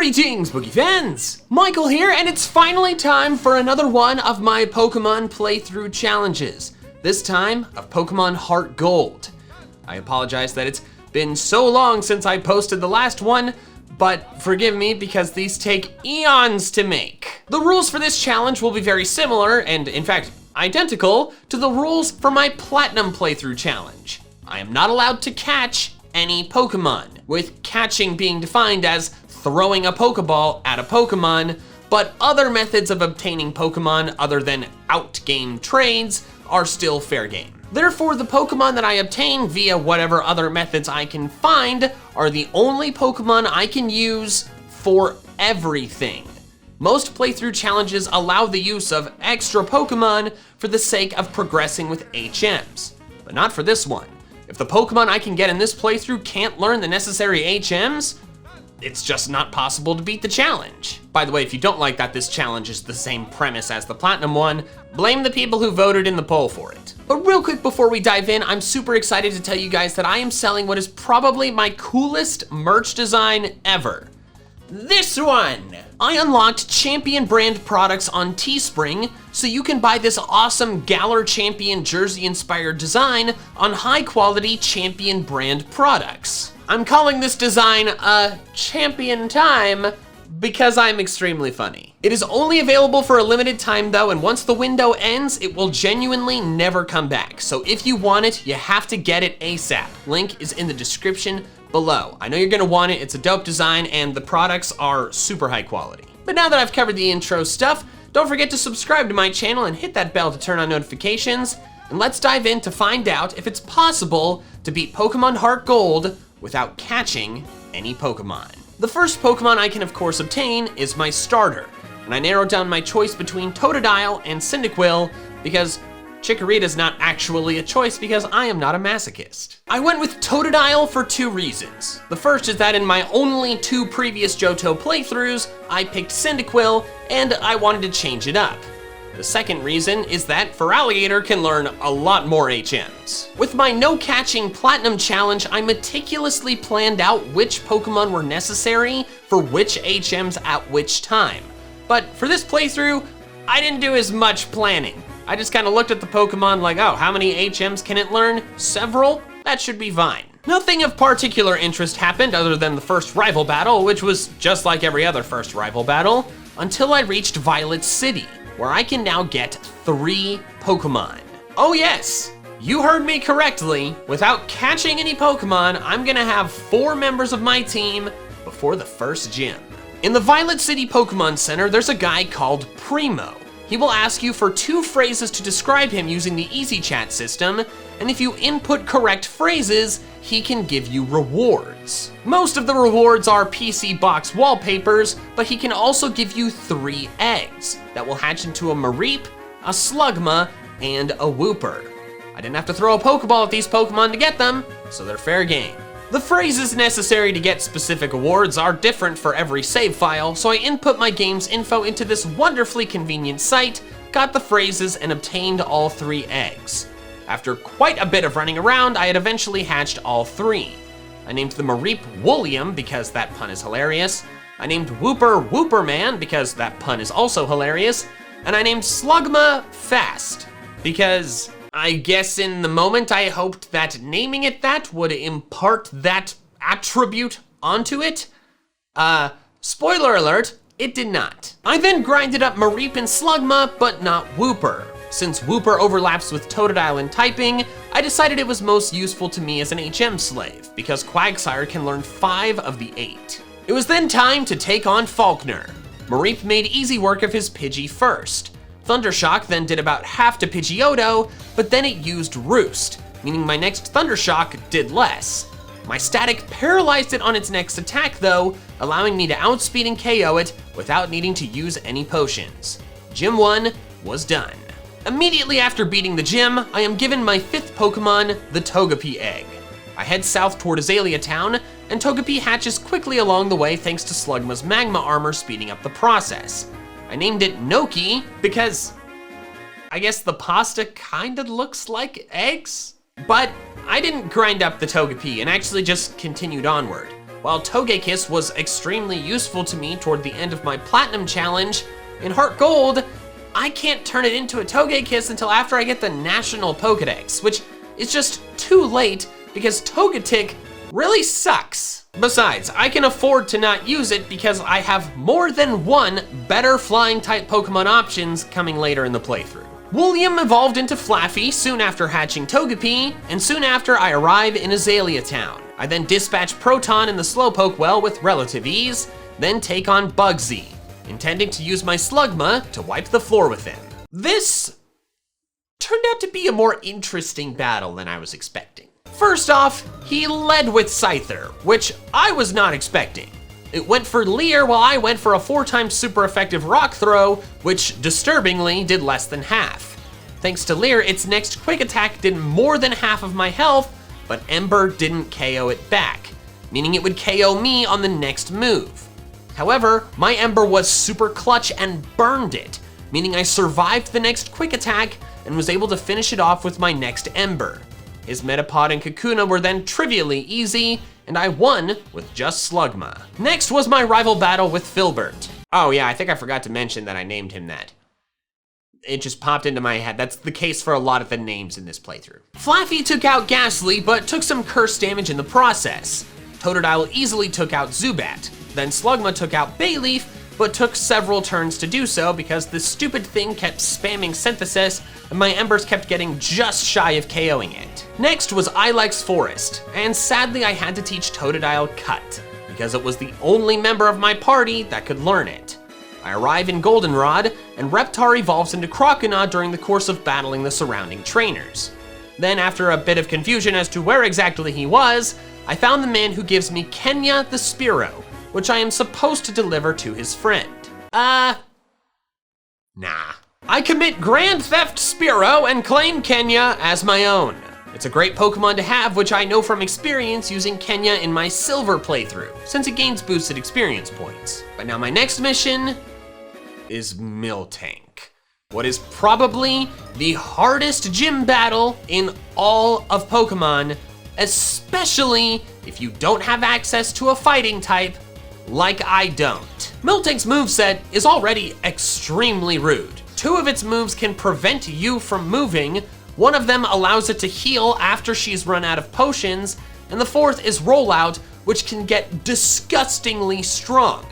Greetings, Boogie fans! Michael here, and it's finally time for another one of my Pokemon playthrough challenges. This time, of Pokemon HeartGold. I apologize that it's been so long since I posted the last one, but forgive me because these take eons to make. The rules for this challenge will be very similar, and in fact, identical to the rules for my Platinum playthrough challenge. I am not allowed to catch any Pokemon, with catching being defined as throwing a Pokeball at a Pokemon, but other methods of obtaining Pokemon other than out-game trades are still fair game. Therefore, the Pokemon that I obtain via whatever other methods I can find are the only Pokemon I can use for everything. Most playthrough challenges allow the use of extra Pokemon for the sake of progressing with HMs, but not for this one. If the Pokemon I can get in this playthrough can't learn the necessary HMs, it's just not possible to beat the challenge. By the way, if you don't like that this challenge is the same premise as the Platinum one, blame the people who voted in the poll for it. But real quick before we dive in, I'm super excited to tell you guys that I am selling what is probably my coolest merch design ever. This one! I unlocked Champion brand products on Teespring, so you can buy this awesome Galar Champion jersey-inspired design on high-quality Champion brand products. I'm calling this design a Champion Time because I'm extremely funny. It is only available for a limited time though, and once the window ends, it will genuinely never come back. So if you want it, you have to get it ASAP. Link is in the description below. I know you're gonna want it, it's a dope design, and the products are super high quality. But now that I've covered the intro stuff, don't forget to subscribe to my channel and hit that bell to turn on notifications, and let's dive in to find out if it's possible to beat Pokemon HeartGold without catching any Pokemon. The first Pokemon I can of course obtain is my starter, and I narrowed down my choice between Totodile and Cyndaquil because Chikorita's not actually a choice because I am not a masochist. I went with Totodile for two reasons. The first is that in my only two previous Johto playthroughs, I picked Cyndaquil and I wanted to change it up. The second reason is that Feraligatr can learn a lot more HMs. With my no catching Platinum challenge, I meticulously planned out which Pokemon were necessary for which HMs at which time. But for this playthrough, I didn't do as much planning. I just kind of looked at the Pokemon like, oh, how many HMs can it learn? Several? That should be fine. Nothing of particular interest happened other than the first rival battle, which was just like every other first rival battle, until I reached Violet City, where I can now get 3 Pokemon. Oh yes, you heard me correctly. Without catching any Pokemon, I'm gonna have 4 members of my team before the first gym. In the Violet City Pokemon Center, there's a guy called Primo. He will ask you for 2 phrases to describe him using the Easy Chat system, and if you input correct phrases, he can give you rewards. Most of the rewards are PC box wallpapers, but he can also give you 3 eggs that will hatch into a Mareep, a Slugma, and a Wooper. I didn't have to throw a Pokeball at these Pokemon to get them, so they're fair game. The phrases necessary to get specific awards are different for every save file, so I input my game's info into this wonderfully convenient site, got the phrases, and obtained all 3 eggs. After quite a bit of running around, I had eventually hatched all 3. I named the Mareep Woolium because that pun is hilarious. I named Wooper Wooperman because that pun is also hilarious. And I named Slugma Fast because I guess in the moment I hoped that naming it that would impart that attribute onto it. Spoiler alert, it did not. I then grinded up Mareep and Slugma, but not Wooper. Since Wooper overlaps with Totodile in typing, I decided it was most useful to me as an HM slave, because Quagsire can learn 5 of the 8. It was then time to take on Falkner. Mareep made easy work of his Pidgey first. Thundershock then did about half to Pidgeotto, but then it used Roost, meaning my next Thundershock did less. My Static paralyzed it on its next attack though, allowing me to outspeed and KO it without needing to use any potions. Gym 1 was done. Immediately after beating the gym, I am given my 5th Pokemon, the Togepi egg. I head south toward Azalea Town, and Togepi hatches quickly along the way thanks to Slugma's magma armor speeding up the process. I named it Noki because I guess the pasta kinda looks like eggs? But I didn't grind up the Togepi and actually just continued onward. While Togekiss was extremely useful to me toward the end of my Platinum challenge, in HeartGold, I can't turn it into a Togekiss until after I get the National Pokedex, which is just too late because Togetic really sucks. Besides, I can afford to not use it because I have more than one better flying type Pokemon options coming later in the playthrough. William evolved into Flaffy soon after hatching Togepi, and soon after I arrive in Azalea Town. I then dispatch Proton in the Slowpoke well with relative ease, then take on Bugsy, intending to use my Slugma to wipe the floor with him. This turned out to be a more interesting battle than I was expecting. First off, he led with Scyther, which I was not expecting. It went for Leer while I went for a 4x super effective Rock Throw, which disturbingly did less than half. Thanks to Leer, its next quick attack did more than half of my health, but Ember didn't KO it back, meaning it would KO me on the next move. However, my Ember was super clutch and burned it, meaning I survived the next quick attack and was able to finish it off with my next Ember. His Metapod and Kakuna were then trivially easy, and I won with just Slugma. Next was my rival battle with Filbert. Oh yeah, I think I forgot to mention that I named him that. It just popped into my head. That's the case for a lot of the names in this playthrough. Flaffy took out Ghastly, but took some curse damage in the process. Totodile easily took out Zubat. Then Slugma took out Bayleaf, but took several turns to do so because this stupid thing kept spamming Synthesis and my Embers kept getting just shy of KOing it. Next was Ilex Forest, and sadly I had to teach Totodile Cut because it was the only member of my party that could learn it. I arrive in Goldenrod, and Reptar evolves into Croconaw during the course of battling the surrounding trainers. Then after a bit of confusion as to where exactly he was, I found the man who gives me Kenya the Spearow, which I am supposed to deliver to his friend. Nah. I commit Grand Theft Spearow and claim Kenya as my own. It's a great Pokemon to have, which I know from experience using Kenya in my Silver playthrough, since it gains boosted experience points. But now my next mission is Miltank. What is probably the hardest gym battle in all of Pokemon, especially if you don't have access to a fighting type like I don't. Miltank's moveset is already extremely rude. 2 of its moves can prevent you from moving, one of them allows it to heal after she's run out of potions, and the 4th is Rollout, which can get disgustingly strong.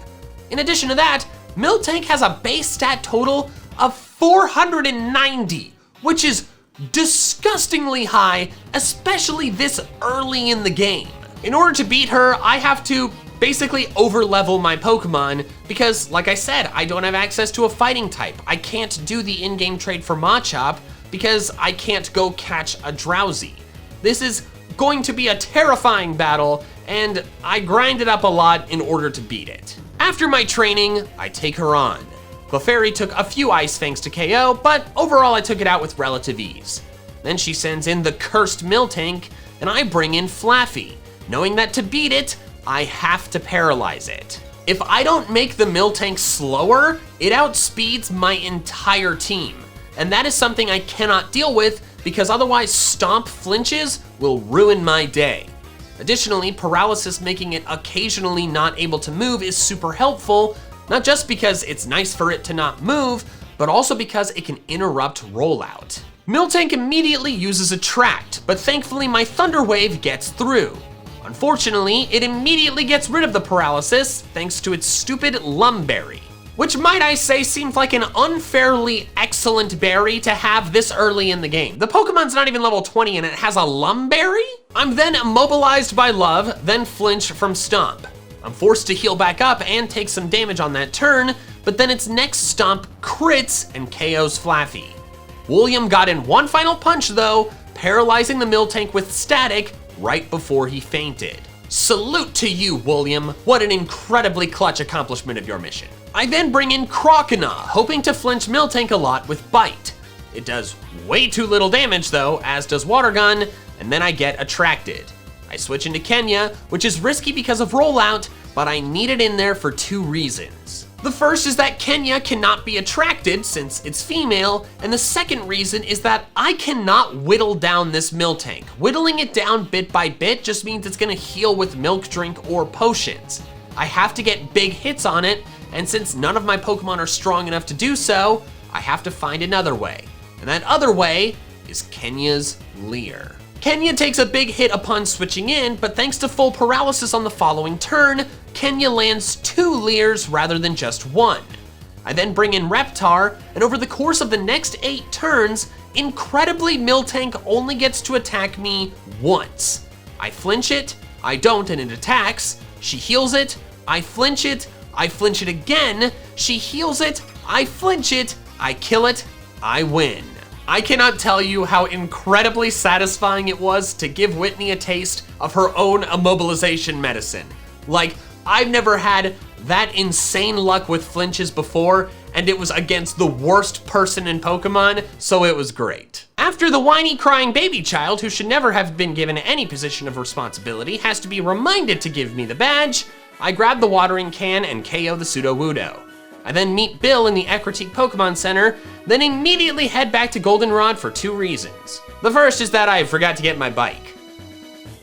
In addition to that, Miltank has a base stat total of 490, which is disgustingly high, especially this early in the game. In order to beat her, I have to basically overlevel my Pokemon because, like I said, I don't have access to a fighting type. I can't do the in-game trade for Machop because I can't go catch a Drowsy. This is going to be a terrifying battle, and I grind it up a lot in order to beat it. After my training, I take her on. Clefairy took a few Ice Fangs to KO, but overall I took it out with relative ease. Then she sends in the cursed Miltank, and I bring in Flaffy, knowing that to beat it, I have to paralyze it. If I don't make the Miltank slower, it outspeeds my entire team. And that is something I cannot deal with because otherwise Stomp flinches will ruin my day. Additionally, paralysis making it occasionally not able to move is super helpful, not just because it's nice for it to not move, but also because it can interrupt rollout. Miltank immediately uses Attract, but thankfully my Thunder Wave gets through. Unfortunately, it immediately gets rid of the paralysis thanks to its stupid Lumberry, which might I say seems like an unfairly excellent berry to have this early in the game. The Pokemon's not even level 20 and it has a Lumberry? I'm then immobilized by Love, then flinch from Stomp. I'm forced to heal back up and take some damage on that turn, but then its next Stomp crits and KOs Flaffy. William got in one final punch though, paralyzing the Miltank with Static right before he fainted. Salute to you, William. What an incredibly clutch accomplishment of your mission. I then bring in Croconaw, hoping to flinch Miltank a lot with Bite. It does way too little damage though, as does Water Gun, and then I get attracted. I switch into Kenya, which is risky because of Rollout, but I need it in there for 2 reasons. The first is that Kenya cannot be attracted since it's female, and the second reason is that I cannot whittle down this miltank. Whittling it down bit by bit just means it's gonna heal with milk drink or potions. I have to get big hits on it, and since none of my Pokemon are strong enough to do so, I have to find another way. And that other way is Kenya's Leer. Kenya takes a big hit upon switching in, but thanks to full paralysis on the following turn, Kenya lands 2 Leers rather than just 1. I then bring in Reptar, and over the course of the next 8 turns, incredibly Miltank only gets to attack me once. I flinch it, I don't, and it attacks. She heals it, I flinch it again, she heals it, I flinch it, I kill it, I win. I cannot tell you how incredibly satisfying it was to give Whitney a taste of her own immobilization medicine. Like, I've never had that insane luck with flinches before, and it was against the worst person in Pokemon, so it was great. After the whiny crying baby child, who should never have been given any position of responsibility, has to be reminded to give me the badge, I grab the watering can and KO the Sudowoodo. I then meet Bill in the Ecruteak Pokemon Center, then immediately head back to Goldenrod for 2 reasons. The first is that I forgot to get my bike.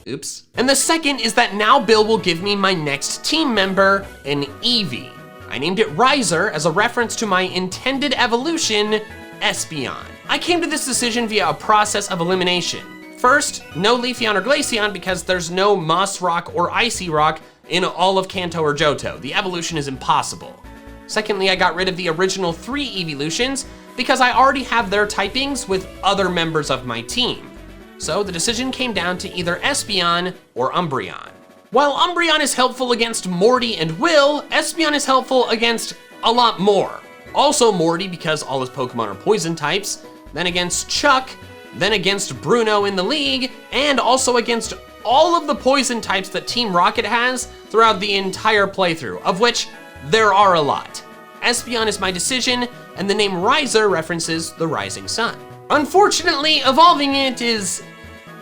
Oops. And the second is that now Bill will give me my next team member, an Eevee. I named it Riser as a reference to my intended evolution, Espeon. I came to this decision via a process of elimination. First, no Leafeon or Glaceon because there's no Moss Rock or Icy Rock in all of Kanto or Johto. The evolution is impossible. Secondly, I got rid of the original 3 evolutions because I already have their typings with other members of my team. So the decision came down to either Espeon or Umbreon. While Umbreon is helpful against Morty and Will, Espeon is helpful against a lot more. Also Morty because all his Pokemon are poison types, then against Chuck, then against Bruno in the league, and also against all of the poison types that Team Rocket has throughout the entire playthrough, of which there are a lot. Espeon is my decision, and the name Riser references the rising sun. Unfortunately, evolving it is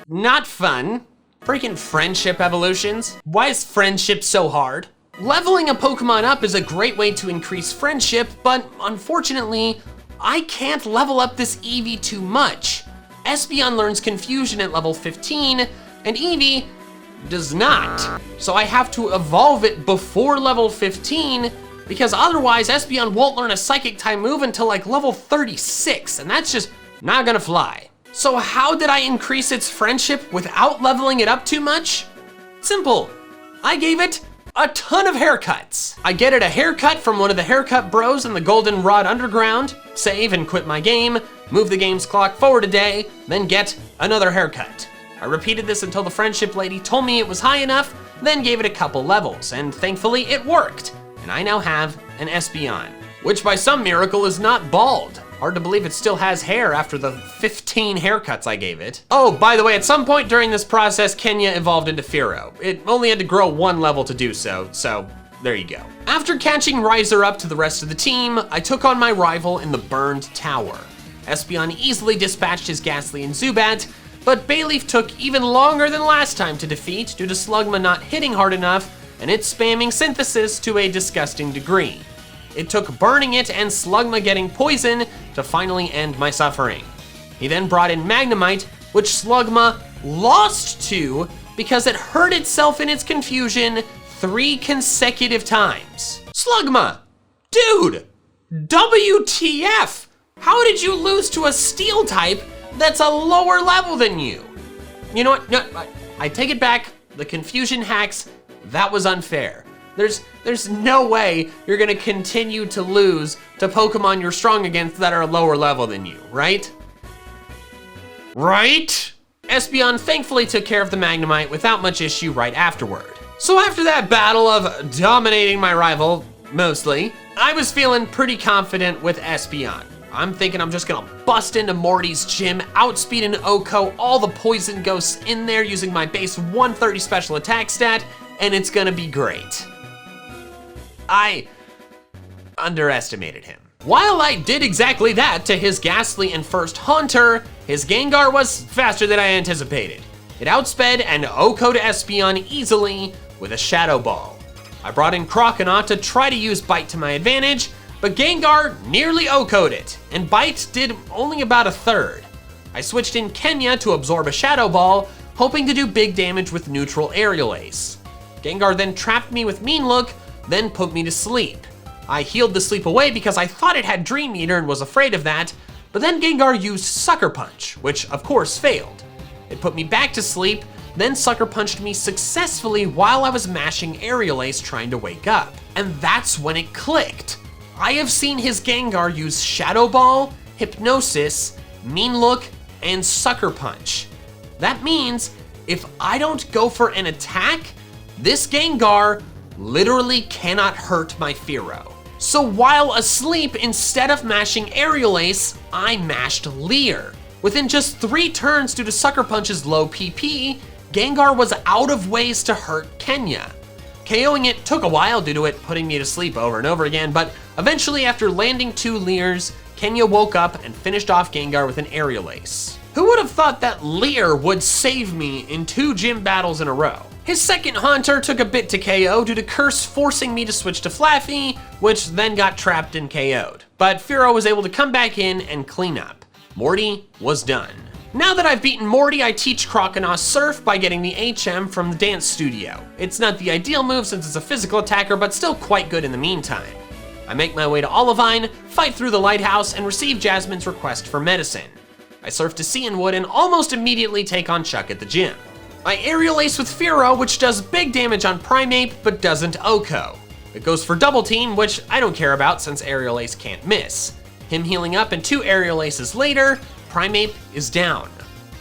not fun. Freaking friendship evolutions. Why is friendship so hard? Leveling a Pokemon up is a great way to increase friendship, but unfortunately, I can't level up this Eevee too much. Espeon learns Confusion at level 15, and Eevee does not. So I have to evolve it before level 15 because otherwise Espeon won't learn a Psychic type move until like level 36, and that's just not gonna fly. So how did I increase its friendship without leveling it up too much? Simple. I gave it a ton of haircuts. I get it a haircut from one of the haircut bros in the Goldenrod Underground, save and quit my game, move the game's clock forward a day, then get another haircut. I repeated this until the friendship lady told me it was high enough, then gave it a couple levels, and thankfully it worked. And I now have an Espeon, which by some miracle is not bald. Hard to believe it still has hair after the 15 haircuts I gave it. Oh, by the way, at some point during this process, Kenya evolved into Fearow. It only had to grow 1 level to do so there you go. After catching Riser up to the rest of the team, I took on my rival in the Burned Tower. Espeon easily dispatched his Ghastly and Zubat, but Bayleaf took even longer than last time to defeat due to Slugma not hitting hard enough and it spamming Synthesis to a disgusting degree. It took burning it and Slugma getting poison to finally end my suffering. He then brought in Magnemite, which Slugma lost to because it hurt itself in its confusion 3 consecutive times. Slugma, dude, WTF? How did you lose to a Steel type that's a lower level than you? You know what, no, I take it back. The confusion hacks, that was unfair. There's no way you're gonna continue to lose to Pokemon you're strong against that are a lower level than you, right? Right? Espeon thankfully took care of the Magnemite without much issue right afterward. So after that battle of dominating my rival, mostly, I was feeling pretty confident with Espeon. I'm thinking I'm just gonna bust into Morty's gym, outspeed an Oko, all the poison ghosts in there using my base 130 special attack stat, and it's gonna be great. I underestimated him. While I did exactly that to his Ghastly and first Haunter, his Gengar was faster than I anticipated. It outsped and Oko to Espeon easily with a Shadow Ball. I brought in Croconaw to try to use Bite to my advantage, but Gengar nearly OHKO'd it, and Bite did only about a third. I switched in Kenya to absorb a Shadow Ball, hoping to do big damage with neutral Aerial Ace. Gengar then trapped me with Mean Look, then put me to sleep. I healed the sleep away because I thought it had Dream Eater and was afraid of that, but then Gengar used Sucker Punch, which of course failed. It put me back to sleep, then Sucker Punched me successfully while I was mashing Aerial Ace trying to wake up. And that's when it clicked. I have seen his Gengar use Shadow Ball, Hypnosis, Mean Look, and Sucker Punch. That means if I don't go for an attack, this Gengar literally cannot hurt my Fearow. So while asleep, instead of mashing Aerial Ace, I mashed Leer. Within just 3 turns due to Sucker Punch's low PP, Gengar was out of ways to hurt Kenya. KOing it took a while due to it putting me to sleep over and over again, but eventually after landing 2 Leers, Kenya woke up and finished off Gengar with an Aerial Ace. Who would have thought that Leer would save me in 2 gym battles in a row? His second Haunter took a bit to KO due to Curse forcing me to switch to Flaffy, which then got trapped and KO'd. But Fearow was able to come back in and clean up. Morty was done. Now that I've beaten Morty, I teach Croconaw Surf by getting the HM from the dance studio. It's not the ideal move since it's a physical attacker, but still quite good in the meantime. I make my way to Olivine, fight through the lighthouse, and receive Jasmine's request for medicine. I surf to Cianwood and almost immediately take on Chuck at the gym. I Aerial Ace with Fearow, which does big damage on Primeape, but doesn't OHKO. It goes for Double Team, which I don't care about since Aerial Ace can't miss. Him healing up and 2 Aerial Aces later, Primeape is down.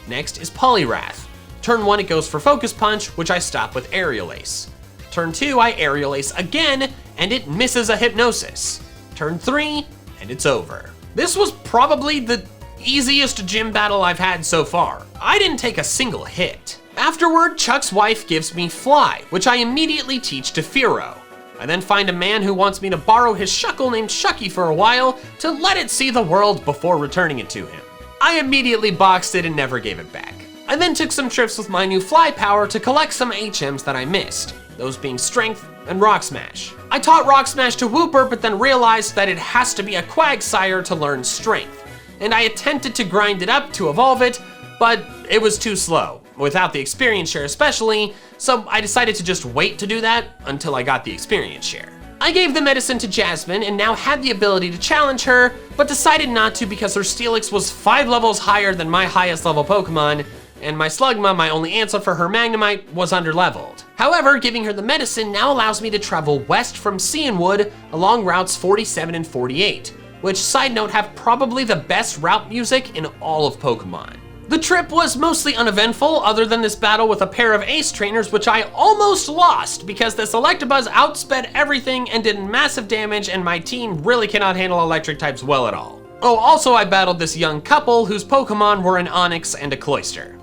Next is Poliwrath. Turn 1, it goes for Focus Punch, which I stop with Aerial Ace. Turn 2, I Aerial Ace again, and it misses a Hypnosis. Turn 3, and it's over. This was probably the easiest gym battle I've had so far. I didn't take a single hit. Afterward, Chuck's wife gives me Fly, which I immediately teach to Fearow. I then find a man who wants me to borrow his Shuckle named Shucky for a while to let it see the world before returning it to him. I immediately boxed it and never gave it back. I then took some trips with my new Fly power to collect some HMs that I missed, those being Strength and Rock Smash. I taught Rock Smash to Wooper, but then realized that it has to be a Quagsire to learn Strength, and I attempted to grind it up to evolve it, but it was too slow, without the experience share especially, so I decided to just wait to do that until I got the experience share. I gave the medicine to Jasmine and now had the ability to challenge her, but decided not to because her Steelix was 5 levels higher than my highest level Pokemon, and my Slugma, my only answer for her Magnemite, was underleveled. However, giving her the medicine now allows me to travel west from Cianwood along routes 47 and 48, which, side note, have probably the best route music in all of Pokemon. The trip was mostly uneventful other than this battle with a pair of Ace trainers, which I almost lost because this Electabuzz outsped everything and did massive damage, and my team really cannot handle electric types well at all. Oh, also I battled this young couple whose Pokemon were an Onix and a Cloyster.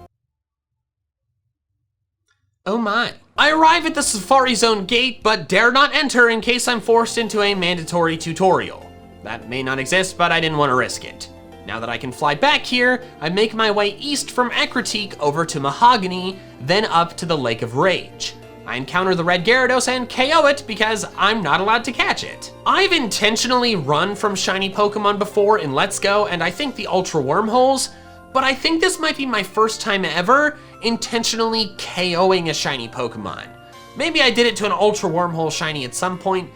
Oh my. I arrive at the Safari Zone gate, but dare not enter in case I'm forced into a mandatory tutorial. That may not exist, but I didn't want to risk it. Now that I can fly back here, I make my way east from Ecruteak over to Mahogany, then up to the Lake of Rage. I encounter the red Gyarados and KO it because I'm not allowed to catch it. I've intentionally run from shiny Pokemon before in Let's Go, and I think the Ultra Wormholes, but I think this might be my first time ever intentionally KOing a shiny Pokemon. Maybe I did it to an Ultra Wormhole shiny at some point,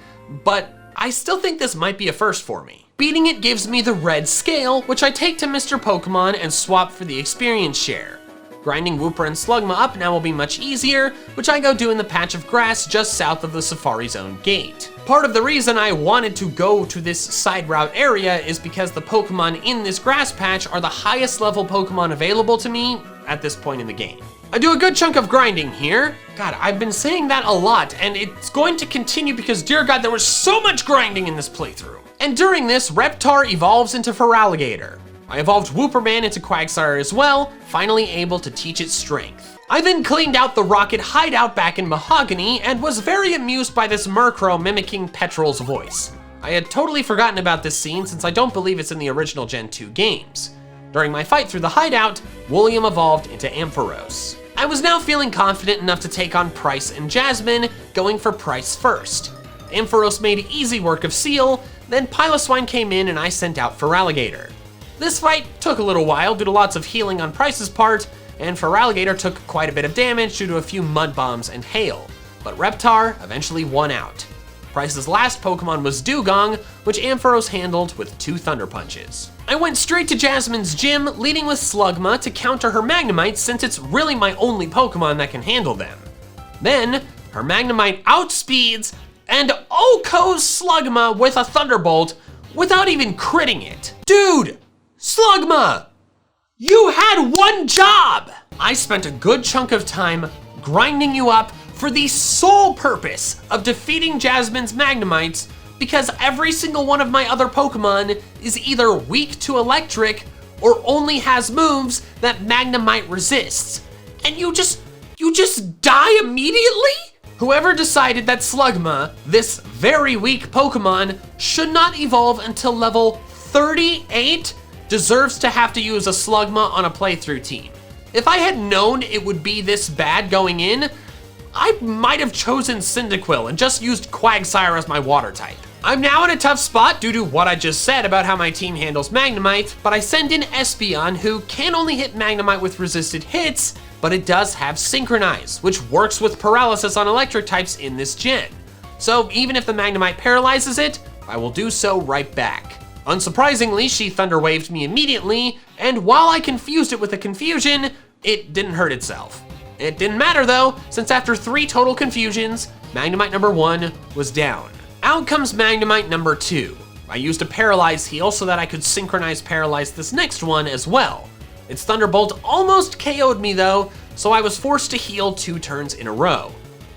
but I still think this might be a first for me. Beating it gives me the red scale, which I take to Mr. Pokemon and swap for the experience share. Grinding Wooper and Slugma up now will be much easier, which I go do in the patch of grass just south of the Safari Zone gate. Part of the reason I wanted to go to this side route area is because the Pokemon in this grass patch are the highest level Pokemon available to me at this point in the game. I do a good chunk of grinding here. God, I've been saying that a lot, and it's going to continue because, dear God, there was so much grinding in this playthrough. And during this, Reptar evolves into Feraligatr. I evolved Wooperman into Quagsire as well, finally able to teach it Strength. I then cleaned out the Rocket hideout back in Mahogany and was very amused by this Murkrow mimicking Petrol's voice. I had totally forgotten about this scene since I don't believe it's in the original Gen 2 games. During my fight through the hideout, William evolved into Ampharos. I was now feeling confident enough to take on Price and Jasmine, going for Price first. Ampharos made easy work of Seal, then Piloswine came in and I sent out Feraligatr. This fight took a little while due to lots of healing on Price's part, and Feraligatr took quite a bit of damage due to a few Mud Bombs and Hail, but Reptar eventually won out. Price's last Pokemon was Dugong, which Ampharos handled with 2 Thunder Punches. I went straight to Jasmine's gym, leading with Slugma to counter her Magnemite since it's really my only Pokemon that can handle them. Then, her Magnemite outspeeds and OHKOs Slugma with a Thunderbolt without even critting it. Dude, Slugma, you had one job! I spent a good chunk of time grinding you up for the sole purpose of defeating Jasmine's Magnemites because every single one of my other Pokemon is either weak to electric or only has moves that Magnemite resists. And you just die immediately? Whoever decided that Slugma, this very weak Pokemon, should not evolve until level 38 deserves to have to use a Slugma on a playthrough team. If I had known it would be this bad going in, I might have chosen Cyndaquil and just used Quagsire as my water type. I'm now in a tough spot due to what I just said about how my team handles Magnemite, but I send in Espeon, who can only hit Magnemite with resisted hits, but it does have Synchronize, which works with paralysis on electric types in this gen. So even if the Magnemite paralyzes it, I will do so right back. Unsurprisingly, she Thunder Waved me immediately, and while I confused it with a Confusion, it didn't hurt itself. It didn't matter though, since after 3 total confusions, Magnemite number 1 was down. Out comes Magnemite number 2. I used a Paralyze heal so that I could Synchronize Paralyze this next one as well. Its Thunderbolt almost KO'd me though, so I was forced to heal 2 turns in a row.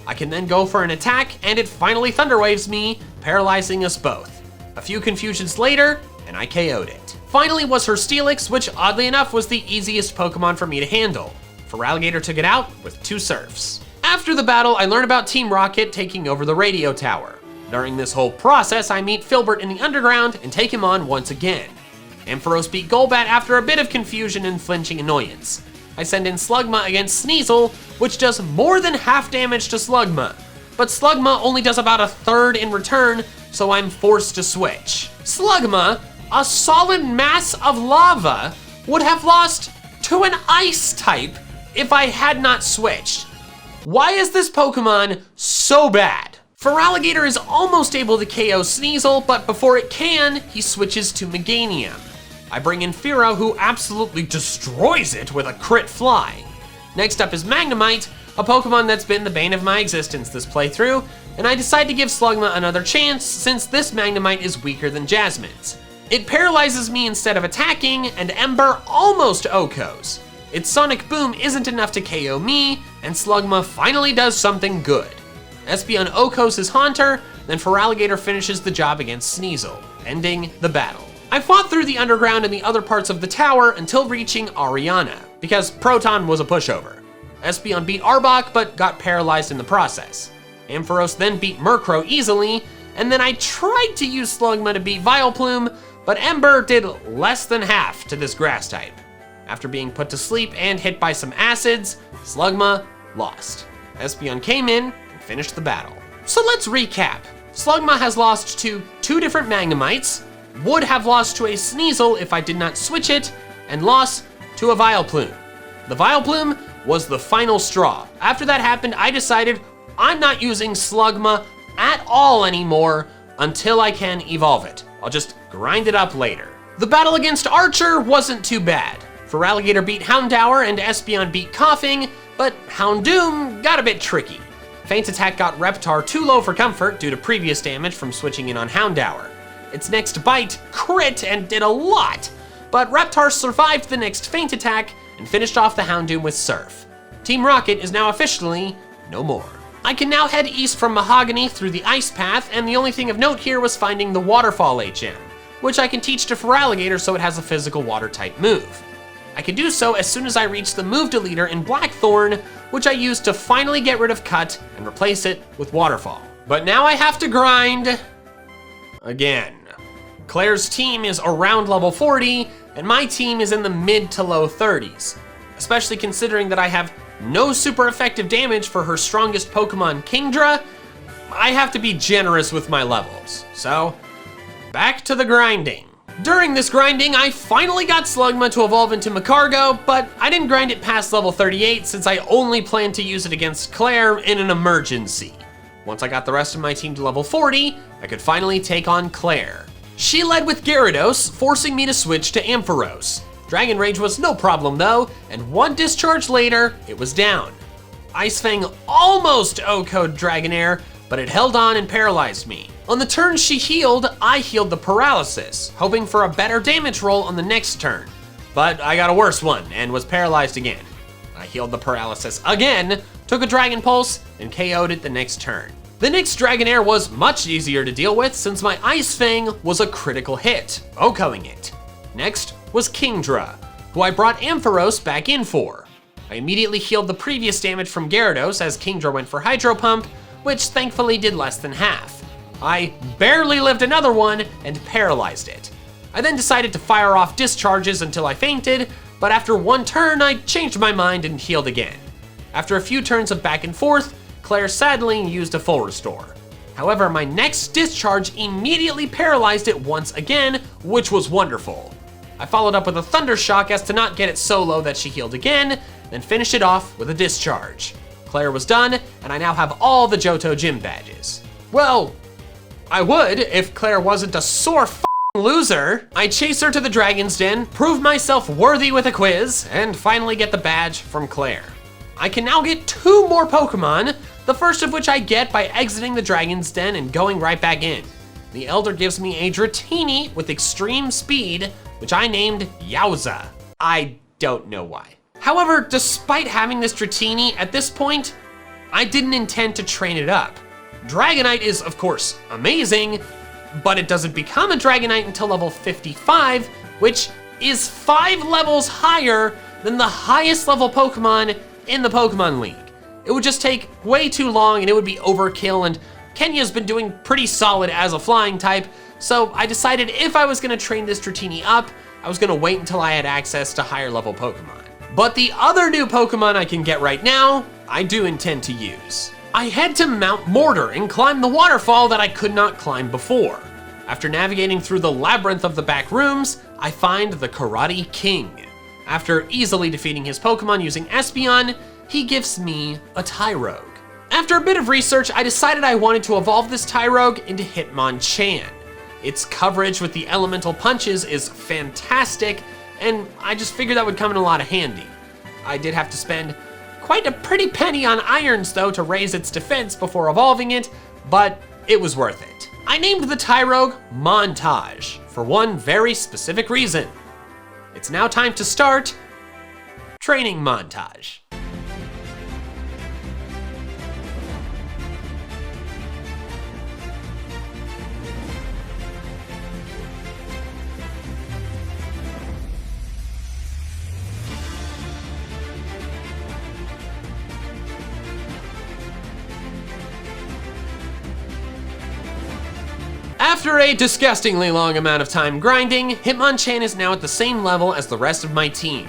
I can then go for an attack, and it finally Thunder Waves me, paralyzing us both. A few confusions later, and I KO'd it. Finally was her Steelix, which oddly enough was the easiest Pokemon for me to handle. Feraligatr took it out with 2 Surfs. After the battle, I learn about Team Rocket taking over the radio tower. During this whole process, I meet Filbert in the underground and take him on once again. Ampharos beat Golbat after a bit of confusion and flinching annoyance. I send in Slugma against Sneasel, which does more than half damage to Slugma, but Slugma only does about 1/3 in return, so I'm forced to switch. Slugma, a solid mass of lava, would have lost to an ice type if I had not switched. Why is this Pokemon so bad? Feraligatr is almost able to KO Sneasel, but before it can, he switches to Meganium. I bring in Fearow, who absolutely destroys it with a crit fly. Next up is Magnemite, a Pokemon that's been the bane of my existence this playthrough, and I decide to give Slugma another chance since this Magnemite is weaker than Jasmine's. It paralyzes me instead of attacking, and Ember almost OHKOs. Its Sonic Boom isn't enough to KO me, and Slugma finally does something good. Espeon OHKOs his Haunter, then Feraligatr finishes the job against Sneasel, ending the battle. I fought through the underground and the other parts of the tower until reaching Ariana, because Proton was a pushover. Espeon beat Arbok, but got paralyzed in the process. Ampharos then beat Murkrow easily, and then I tried to use Slugma to beat Vileplume, but Ember did less than half to this grass type. After being put to sleep and hit by some acids, Slugma lost. Espeon came in and finished the battle. So let's recap. Slugma has lost to 2 different Magnemites, would have lost to a Sneasel if I did not switch it, and lost to a Vileplume. The Vileplume was the final straw. After that happened, I decided I'm not using Slugma at all anymore until I can evolve it. I'll just grind it up later. The battle against Archer wasn't too bad. Feraligatr beat Houndour and Espeon beat Coughing, but Houndoom got a bit tricky. Feint Attack got Reptar too low for comfort due to previous damage from switching in on Houndour. Its next bite crit and did a lot, but Reptar survived the next Feint Attack and finished off the Houndoom with Surf. Team Rocket is now officially no more. I can now head east from Mahogany through the Ice Path, and the only thing of note here was finding the Waterfall HM, which I can teach to Feraligatr so it has a physical water type move. I can do so as soon as I reach the move deleter in Blackthorn, which I use to finally get rid of Cut and replace it with Waterfall. But now I have to grind again. Claire's team is around level 40, and my team is in the mid to low 30s, especially considering that I have no super effective damage for her strongest Pokemon, Kingdra, I have to be generous with my levels. So, back to the grinding. During this grinding, I finally got Slugma to evolve into Magcargo, but I didn't grind it past level 38 since I only planned to use it against Claire in an emergency. Once I got the rest of my team to level 40, I could finally take on Claire. She led with Gyarados, forcing me to switch to Ampharos. Dragon Rage was no problem though, and one discharge later, it was down. Ice Fang almost O-code Dragonair, but it held on and paralyzed me. On the turn she healed, I healed the paralysis, hoping for a better damage roll on the next turn. But I got a worse one and was paralyzed again. I healed the paralysis again, took a Dragon Pulse, and KO'd it the next turn. The next Dragonair was much easier to deal with since my Ice Fang was a critical hit, OHKOing it. Next was Kingdra, who I brought Ampharos back in for. I immediately healed the previous damage from Gyarados as Kingdra went for Hydro Pump, which thankfully did less than half. I barely lived another one and paralyzed it. I then decided to fire off discharges until I fainted, but after one turn I changed my mind and healed again. After a few turns of back and forth, Claire sadly used a full restore. However, my next discharge immediately paralyzed it once again, which was wonderful. I followed up with a Thunder Shock as to not get it so low that she healed again, then finished it off with a discharge. Claire was done, and I now have all the Johto gym badges. Well, I would if Claire wasn't a sore loser. I chase her to the Dragon's Den, prove myself worthy with a quiz, and finally get the badge from Claire. I can now get 2 more Pokemon, the first of which I get by exiting the Dragon's Den and going right back in. The Elder gives me a Dratini with extreme speed, which I named Yowza. I don't know why. However, despite having this Dratini, at this point, I didn't intend to train it up. Dragonite is, of course, amazing, but it doesn't become a Dragonite until level 55, which is 5 levels higher than the highest level Pokemon in the Pokemon League. It would just take way too long and it would be overkill, and Kenya's been doing pretty solid as a flying type, so I decided if I was gonna train this Dratini up, I was gonna wait until I had access to higher level Pokemon. But the other new Pokemon I can get right now, I do intend to use. I head to Mount Mortar and climb the waterfall that I could not climb before. After navigating through the labyrinth of the back rooms, I find the Karate King. After easily defeating his Pokemon using Espeon, he gives me a Tyrogue. After a bit of research, I decided I wanted to evolve this Tyrogue into Hitmonchan. Its coverage with the elemental punches is fantastic, and I just figured that would come in a lot of handy. I did have to spend quite a pretty penny on irons though to raise its defense before evolving it, but it was worth it. I named the Tyrogue Montage for one very specific reason. It's now time to start training montage. After a disgustingly long amount of time grinding, Hitmonchan is now at the same level as the rest of my team.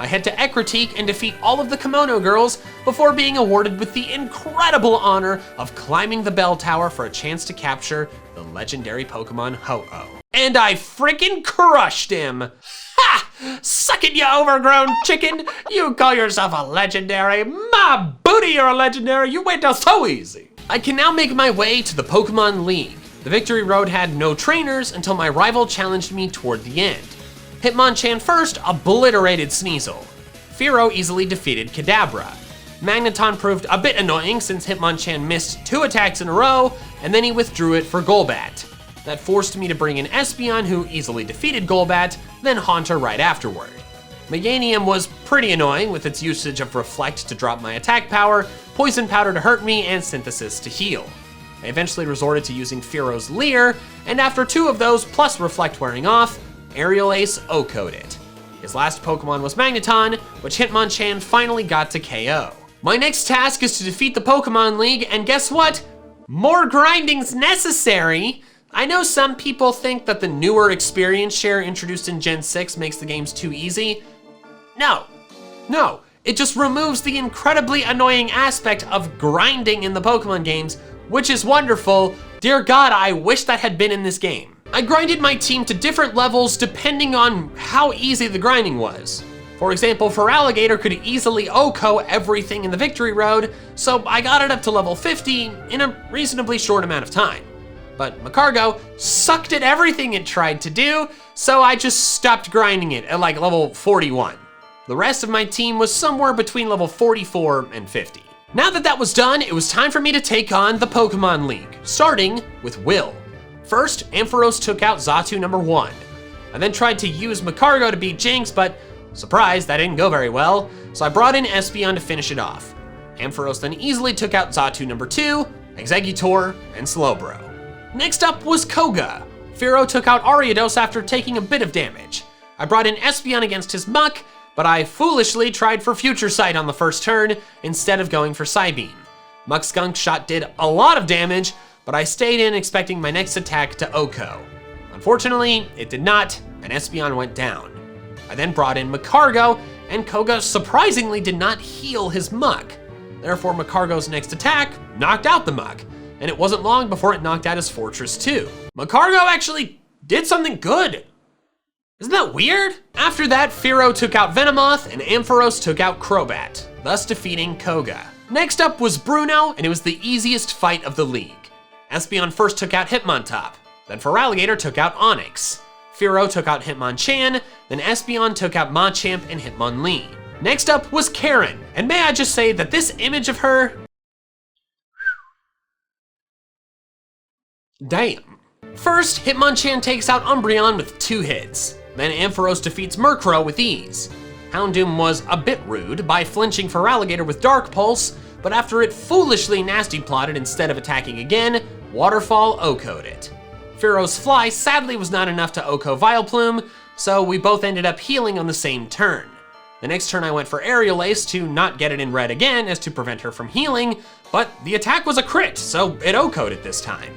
I head to Ekritique and defeat all of the Kimono girls before being awarded with the incredible honor of climbing the bell tower for a chance to capture the legendary Pokemon Ho-Oh. And I freaking crushed him! Ha! Suck it, you overgrown chicken! You call yourself a legendary? My booty, you're a legendary! You went down so easy! I can now make my way to the Pokemon League. The Victory Road had no trainers until my rival challenged me toward the end. Hitmonchan first obliterated Sneasel. Fearow easily defeated Kadabra. Magneton proved a bit annoying since Hitmonchan missed 2 attacks in a row, and then he withdrew it for Golbat. That forced me to bring in Espeon, who easily defeated Golbat, then Haunter right afterward. Meganium was pretty annoying with its usage of Reflect to drop my attack power, Poison Powder to hurt me, and Synthesis to heal. I eventually resorted to using Fearow's Leer, and after 2 of those plus Reflect wearing off, Aerial Ace O-code it. His last Pokemon was Magneton, which Hitmonchan finally got to KO. My next task is to defeat the Pokemon League, and guess what? More grinding's necessary! I know some people think that the newer experience share introduced in Gen 6 makes the games too easy. No, It just removes the incredibly annoying aspect of grinding in the Pokemon games, which is wonderful. Dear God, I wish that had been in this game. I grinded my team to different levels depending on how easy the grinding was. For example, Feraligatr could easily OHKO everything in the Victory Road, so I got it up to level 50 in a reasonably short amount of time. But Magcargo sucked at everything it tried to do, so I just stopped grinding it at like level 41. The rest of my team was somewhere between level 44 and 50. Now that that was done, it was time for me to take on the Pokemon League, starting with Will. First, Ampharos took out Xatu number 1. I then tried to use Magcargo to beat Jinx, but surprise, that didn't go very well, so I brought in Espeon to finish it off. Ampharos then easily took out Xatu number 2, Exeggutor, and Slowbro. Next up was Koga. Fearow took out Ariados after taking a bit of damage. I brought in Espeon against his Muck, but I foolishly tried for Future Sight on the first turn instead of going for Psybeam. Muck's Skunk Shot did a lot of damage, but I stayed in expecting my next attack to OHKO. Unfortunately, it did not, and Espeon went down. I then brought in Magcargo, and Koga surprisingly did not heal his Muck. Therefore, Magcargo's next attack knocked out the Muck, and it wasn't long before it knocked out his Fortress too. Magcargo actually did something good. Isn't that weird? After that, Fearow took out Venomoth, and Ampharos took out Crobat, thus defeating Koga. Next up was Bruno, and it was the easiest fight of the league. Espeon first took out Hitmontop, then Feraligatr took out Onix. Fearow took out Hitmonchan, then Espeon took out Machamp and Hitmonlee. Next up was Karen, and may I just say that this image of her, damn. First, Hitmonchan takes out Umbreon with 2 hits. Then Ampharos defeats Murkrow with ease. Houndoom was a bit rude by flinching Feraligatr with Dark Pulse, but after it foolishly nasty plotted instead of attacking again, Waterfall OHKO'd it. Fearow's Fly sadly was not enough to OHKO Vileplume, so we both ended up healing on the same turn. The next turn I went for Aerial Ace to not get it in red again as to prevent her from healing, but the attack was a crit, so it OHKO'd it this time.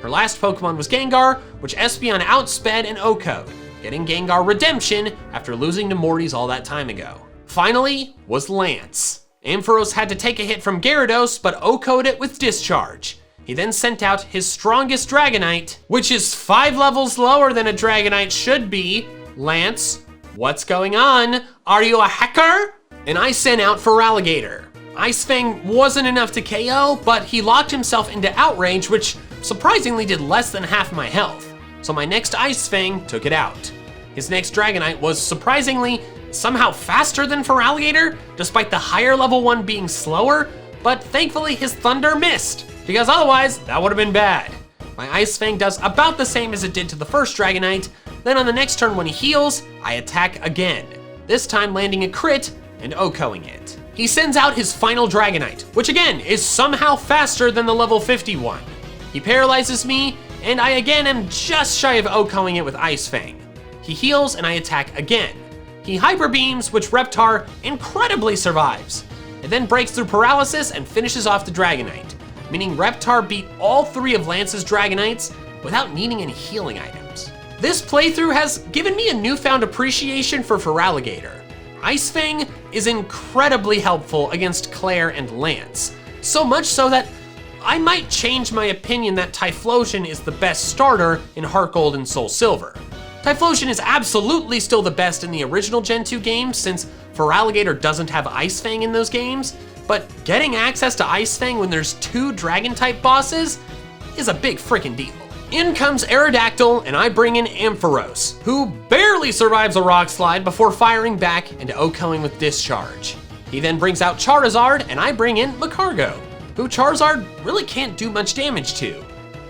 Her last Pokemon was Gengar, which Espeon outsped and OHKO'd, getting Gengar Redemption after losing to Morty's all that time ago. Finally was Lance. Ampharos had to take a hit from Gyarados, but OHKO'd it with Discharge. He then sent out his strongest Dragonite, which is 5 levels lower than a Dragonite should be. Lance, what's going on? Are you a hacker? And I sent out Feraligatr. Ice Fang wasn't enough to KO, but he locked himself into Outrage, which surprisingly did less than half my health. So my next Ice Fang took it out. His next Dragonite was surprisingly somehow faster than Feraligatr, despite the higher level one being slower, but thankfully his Thunder missed, because otherwise that would have been bad. My Ice Fang does about the same as it did to the first Dragonite, then on the next turn when he heals, I attack again, this time landing a crit and OHKOing it. He sends out his final Dragonite, which again is somehow faster than the level 51. He paralyzes me, and I again am just shy of OHKOing it with Ice Fang. He heals and I attack again. He Hyper Beams, which Reptar incredibly survives. It then breaks through paralysis and finishes off the Dragonite, meaning Reptar beat all 3 of Lance's Dragonites without needing any healing items. This playthrough has given me a newfound appreciation for Feraligatr. Ice Fang is incredibly helpful against Claire and Lance, so much so that I might change my opinion that Typhlosion is the best starter in HeartGold and Soul Silver. Typhlosion is absolutely still the best in the original Gen 2 games since Feraligatr doesn't have Ice Fang in those games, but getting access to Ice Fang when there's 2 Dragon-type bosses is a big freaking deal. In comes Aerodactyl, and I bring in Ampharos, who barely survives a Rock Slide before firing back and OHKOing with Discharge. He then brings out Charizard, and I bring in Magcargo, who Charizard really can't do much damage to.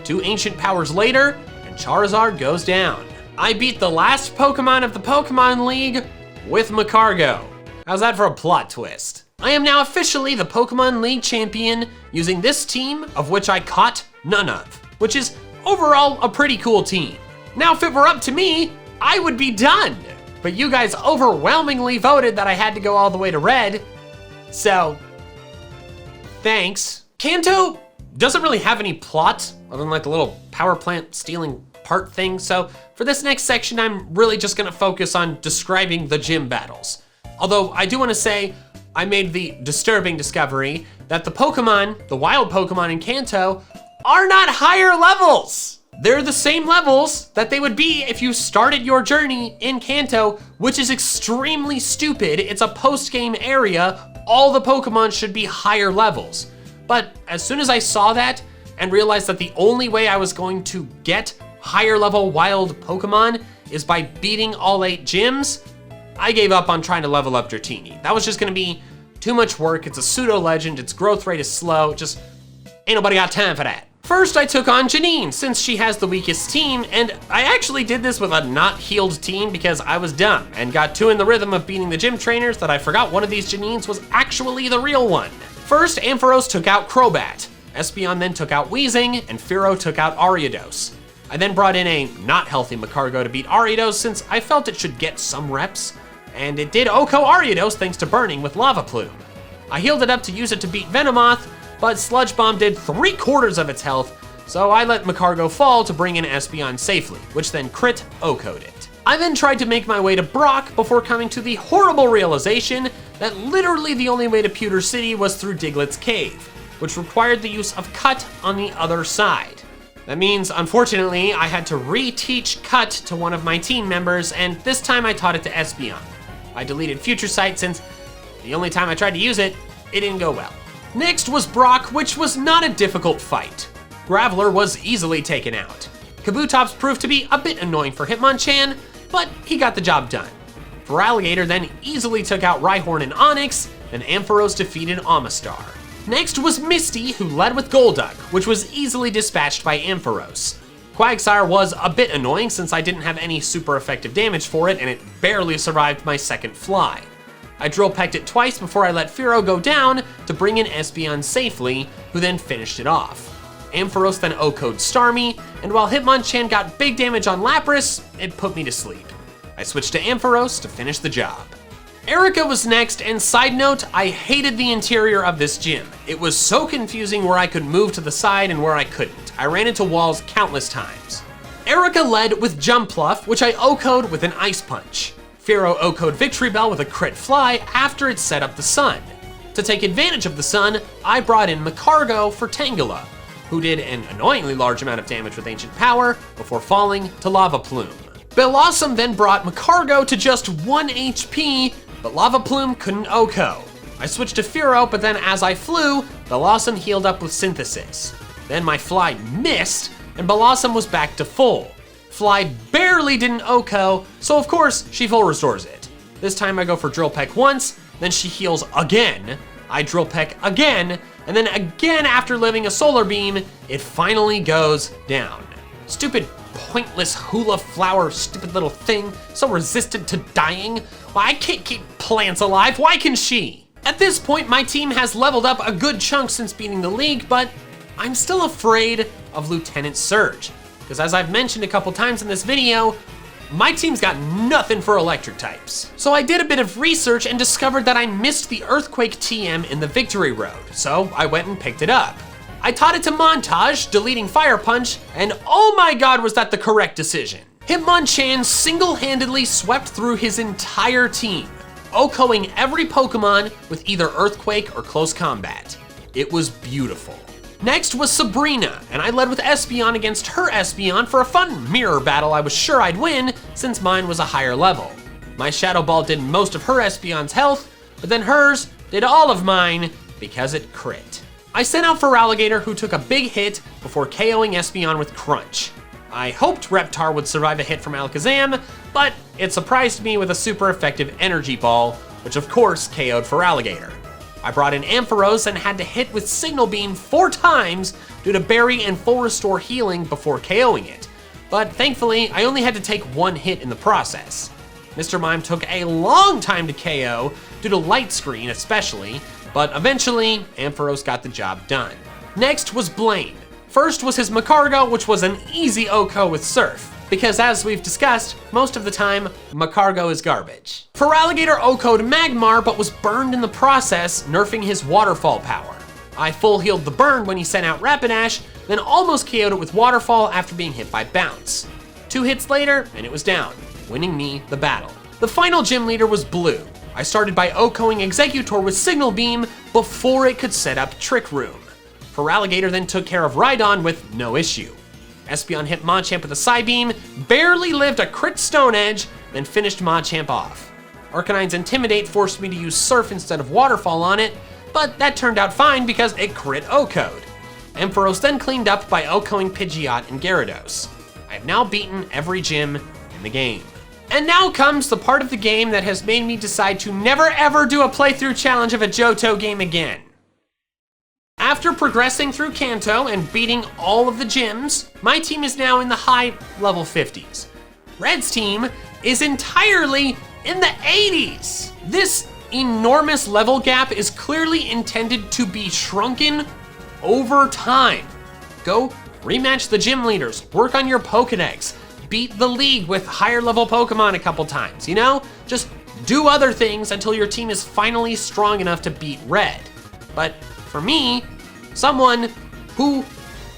2 Ancient Powers later, and Charizard goes down. I beat the last Pokemon of the Pokemon League with Magcargo. How's that for a plot twist? I am now officially the Pokemon League champion using this team, of which I caught none of, which is overall a pretty cool team. Now, if it were up to me, I would be done. But you guys overwhelmingly voted that I had to go all the way to red, so thanks. Kanto doesn't really have any plot other than like the little power plant stealing part thing, so for this next section, I'm really just gonna focus on describing the gym battles. Although I do wanna say, I made the disturbing discovery that the wild Pokemon in Kanto, are not higher levels. They're the same levels that they would be if you started your journey in Kanto, which is extremely stupid. It's a post-game area. All the Pokemon should be higher levels. But as soon as I saw that and realized that the only way I was going to get higher level wild Pokemon is by beating all 8 gyms, I gave up on trying to level up Dratini. That was just gonna be too much work. It's a pseudo legend, its growth rate is slow, just ain't nobody got time for that. First, I took on Janine, since she has the weakest team, and I actually did this with a not healed team because I was dumb and got too in the rhythm of beating the gym trainers that I forgot one of these Janines was actually the real one. First, Ampharos took out Crobat. Espeon then took out Weezing, and Fearow took out Ariados. I then brought in a not healthy Macargo to beat Ariados since I felt it should get some reps, and it did OHKO Ariados thanks to burning with Lava Plume. I healed it up to use it to beat Venomoth, but Sludge Bomb did 3/4 of its health, so I let Macargo fall to bring in Espeon safely, which then crit OHKO'd it. I then tried to make my way to Brock before coming to the horrible realization that literally the only way to Pewter City was through Diglett's Cave, which required the use of Cut on the other side. That means, unfortunately, I had to re-teach Cut to one of my team members, and this time I taught it to Espeon. I deleted Future Sight since the only time I tried to use it, it didn't go well. Next was Brock, which was not a difficult fight. Graveler was easily taken out. Kabutops proved to be a bit annoying for Hitmonchan, but he got the job done. Feraligatr then easily took out Rhyhorn and Onix, and Ampharos defeated Omastar. Next was Misty, who led with Golduck, which was easily dispatched by Ampharos. Quagsire was a bit annoying since I didn't have any super effective damage for it, and it barely survived my second fly. I drill pecked it twice before I let Fearow go down to bring in Espeon safely, who then finished it off. Ampharos then OHKO'd Starmie, and while Hitmonchan got big damage on Lapras, it put me to sleep. I switched to Ampharos to finish the job. Erica was next, and side note, I hated the interior of this gym. It was so confusing where I could move to the side and where I couldn't. I ran into walls countless times. Erica led with Jumpluff, which I OHKO'd with an Ice Punch. Fearow OHKO'd Victory Bell with a crit fly after it set up the sun. To take advantage of the sun, I brought in Macargo for Tangela, who did an annoyingly large amount of damage with Ancient Power before falling to Lava Plume. Bellossom then brought Macargo to just 1 HP, but Lava Plume couldn't OHKO. I switched to Fearow, but then as I flew, Bellossom healed up with Synthesis. Then my fly missed, and Bellossom was back to full. Fly barely didn't OHKO, so of course she full restores it. This time I go for Drill Peck once, then she heals again. I Drill Peck again, and then again after living a Solar Beam, it finally goes down. Stupid, pointless hula flower, stupid little thing, so resistant to dying. Why, I can't keep plants alive, why can she? At this point, my team has leveled up a good chunk since beating the league, but I'm still afraid of Lieutenant Surge, because as I've mentioned a couple times in this video, my team's got nothing for electric types. So I did a bit of research and discovered that I missed the Earthquake TM in the Victory Road, so I went and picked it up. I taught it to Montage, deleting Fire Punch, and oh my god was that the correct decision. Hitmonchan single-handedly swept through his entire team, OHKOing every Pokemon with either Earthquake or Close Combat. It was beautiful. Next was Sabrina, and I led with Espeon against her Espeon for a fun mirror battle I was sure I'd win since mine was a higher level. My Shadow Ball did most of her Espeon's health, but then hers did all of mine because it crit. I sent out Feraligatr, who took a big hit before KOing Espeon with Crunch. I hoped Reptar would survive a hit from Alakazam, but it surprised me with a super effective Energy Ball, which of course KO'd Feraligatr. I brought in Ampharos and had to hit with Signal Beam 4 times due to Berry and Full Restore healing before KOing it, but thankfully I only had to take 1 hit in the process. Mr. Mime took a long time to KO due to Light Screen especially, but eventually Ampharos got the job done. Next was Blaine. First was his Macargo, which was an easy OHKO with Surf, because as we've discussed, most of the time, Macargo is garbage. Feraligatr OHKO'd Magmar, but was burned in the process, nerfing his Waterfall power. I full healed the burn when he sent out Rapidash, then almost KO'd it with Waterfall after being hit by Bounce. 2 hits later, and it was down, winning me the battle. The final gym leader was Blue. I started by OHKOing Exeggutor with Signal Beam before it could set up Trick Room. Feraligatr then took care of Rhydon with no issue. Espeon hit Machamp with a Psybeam, barely lived a crit Stone Edge, then finished Machamp off. Arcanine's Intimidate forced me to use Surf instead of Waterfall on it, but that turned out fine because it crit OHKO'd. Ampharos then cleaned up by OHKOing Pidgeot and Gyarados. I have now beaten every gym in the game. And now comes the part of the game that has made me decide to never ever do a playthrough challenge of a Johto game again. After progressing through Kanto and beating all of the gyms, my team is now in the high level 50s. Red's team is entirely in the 80s. This enormous level gap is clearly intended to be shrunken over time. Go rematch the gym leaders, work on your Pokedex, beat the league with higher level Pokemon a couple times, you know? Just do other things until your team is finally strong enough to beat Red. But for me, someone who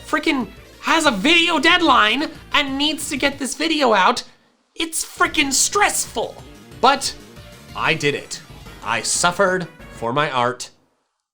freaking has a video deadline and needs to get this video out, it's freaking stressful. But I did it. I suffered for my art.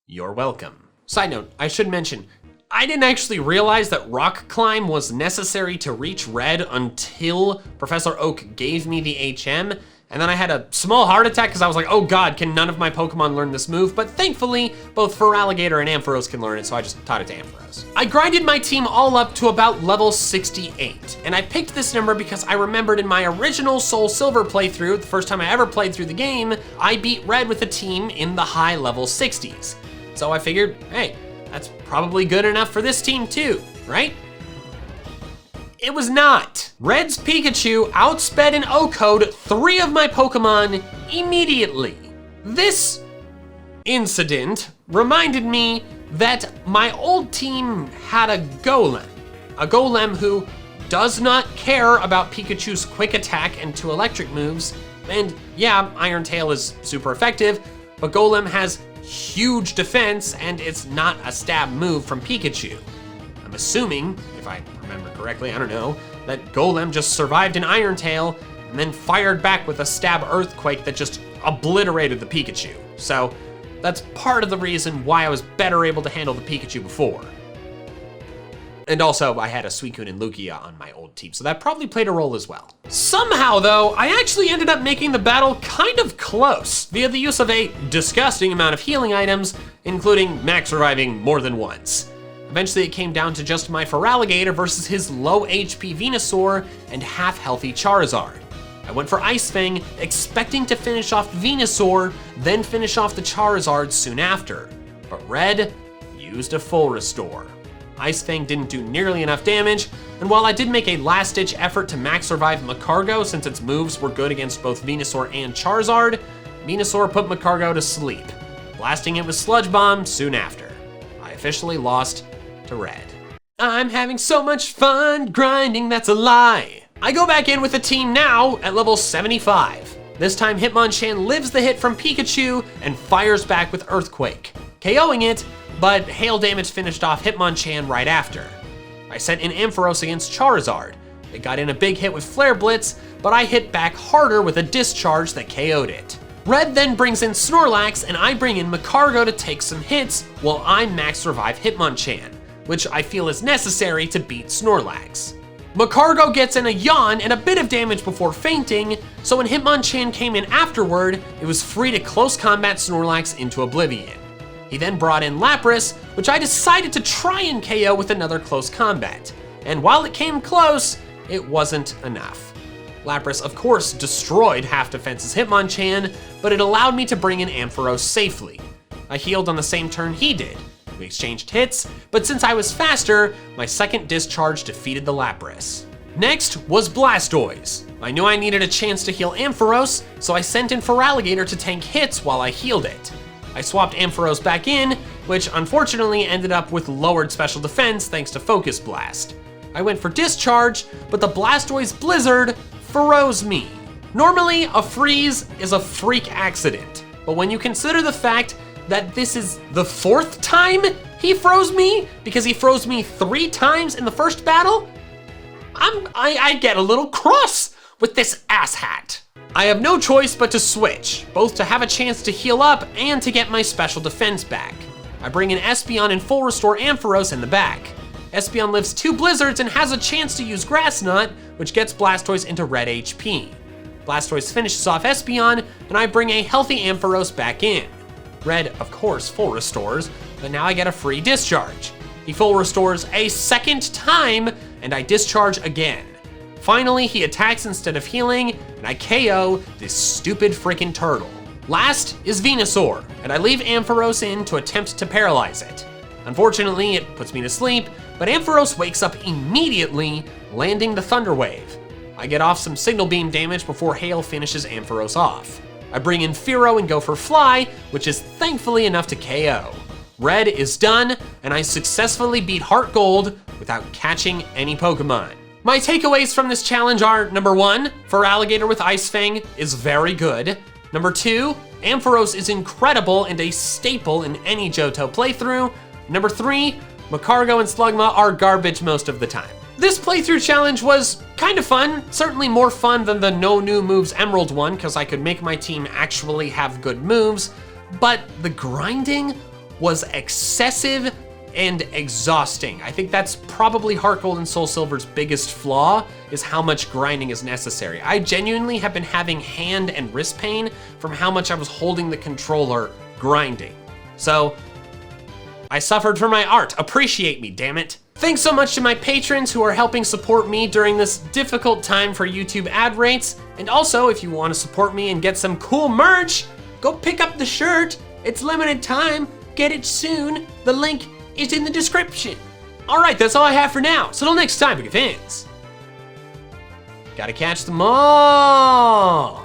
You're welcome. Side note, I should mention, I didn't actually realize that Rock Climb was necessary to reach Red until Professor Oak gave me the HM, and then I had a small heart attack because I was like, oh God, can none of my Pokemon learn this move? But thankfully, both Feraligatr and Ampharos can learn it, so I just taught it to Ampharos. I grinded my team all up to about level 68, and I picked this number because I remembered in my original Soul Silver playthrough, the first time I ever played through the game, I beat Red with a team in the high level 60s. So I figured, hey, that's probably good enough for this team too, right? It was not. Red's Pikachu outsped and OHKO'd 3 of my Pokemon immediately. This incident reminded me that my old team had a Golem who does not care about Pikachu's quick attack and 2 electric moves. And yeah, Iron Tail is super effective, but Golem has huge defense and it's not a stab move from Pikachu. I'm assuming, if I remember correctly, I don't know, that Golem just survived an Iron Tail and then fired back with a stab Earthquake that just obliterated the Pikachu. So that's part of the reason why I was better able to handle the Pikachu before. And also, I had a Suicune and Lugia on my old team, so that probably played a role as well. Somehow though, I actually ended up making the battle kind of close via the use of a disgusting amount of healing items, including max reviving more than once. Eventually it came down to just my Feraligatr versus his low HP Venusaur and half healthy Charizard. I went for Ice Fang, expecting to finish off Venusaur, then finish off the Charizard soon after. But Red used a full restore. Ice Fang didn't do nearly enough damage, and while I did make a last-ditch effort to max revive Magcargo since its moves were good against both Venusaur and Charizard, Venusaur put Magcargo to sleep, blasting it with Sludge Bomb soon after. I officially lost to Red. I'm having so much fun grinding, that's a lie. I go back in with the team now at level 75. This time Hitmonchan lives the hit from Pikachu and fires back with Earthquake, KOing it, but hail damage finished off Hitmonchan right after. I sent in Ampharos against Charizard. It got in a big hit with Flare Blitz, but I hit back harder with a Discharge that KO'd it. Red then brings in Snorlax and I bring in Magcargo to take some hits while I max revive Hitmonchan, which I feel is necessary to beat Snorlax. Magcargo gets in a yawn and a bit of damage before fainting, so when Hitmonchan came in afterward, it was free to close combat Snorlax into oblivion. He then brought in Lapras, which I decided to try and KO with another close combat. And while it came close, it wasn't enough. Lapras, of course, destroyed half defense's Hitmonchan, but it allowed me to bring in Ampharos safely. I healed on the same turn he did. We exchanged hits, but since I was faster, my second discharge defeated the Lapras. Next was Blastoise. I knew I needed a chance to heal Ampharos, so I sent in Feraligatr to tank hits while I healed it. I swapped Ampharos back in, which unfortunately ended up with lowered special defense thanks to Focus Blast. I went for Discharge, but the Blastoise Blizzard froze me. Normally, a freeze is a freak accident, but when you consider the fact that this is the 4th time he froze me, because he froze me 3 times in the first battle, I get a little cross with this asshat. I have no choice but to switch, both to have a chance to heal up and to get my special defense back. I bring in Espeon and full restore Ampharos in the back. Espeon lives 2 blizzards and has a chance to use Grass Knot, which gets Blastoise into red HP. Blastoise finishes off Espeon, and I bring a healthy Ampharos back in. Red, of course, full restores, but now I get a free discharge. He full restores a second time, and I discharge again. Finally, he attacks instead of healing, and I KO this stupid freaking turtle. Last is Venusaur, and I leave Ampharos in to attempt to paralyze it. Unfortunately, it puts me to sleep, but Ampharos wakes up immediately, landing the Thunder Wave. I get off some Signal Beam damage before Hail finishes Ampharos off. I bring in Fearow and go for Fly, which is thankfully enough to KO. Red is done, and I successfully beat HeartGold without catching any Pokemon. My takeaways from this challenge are, number 1, Feraligatr with Ice Fang is very good. Number 2, Ampharos is incredible and a staple in any Johto playthrough. Number 3, Magcargo and Slugma are garbage most of the time. This playthrough challenge was kind of fun, certainly more fun than the no new moves Emerald one, because I could make my team actually have good moves, but the grinding was excessive and exhausting. I think that's probably HeartGold and Soul Silver's biggest flaw, is how much grinding is necessary. I genuinely have been having hand and wrist pain from how much I was holding the controller grinding. So, I suffered for my art. Appreciate me, damn it. Thanks so much to my patrons who are helping support me during this difficult time for YouTube ad rates. And also, if you want to support me and get some cool merch, go pick up the shirt. It's limited time. Get it soon. The link is in the description. All right, that's all I have for now. So till next time, big fans. Gotta catch them all.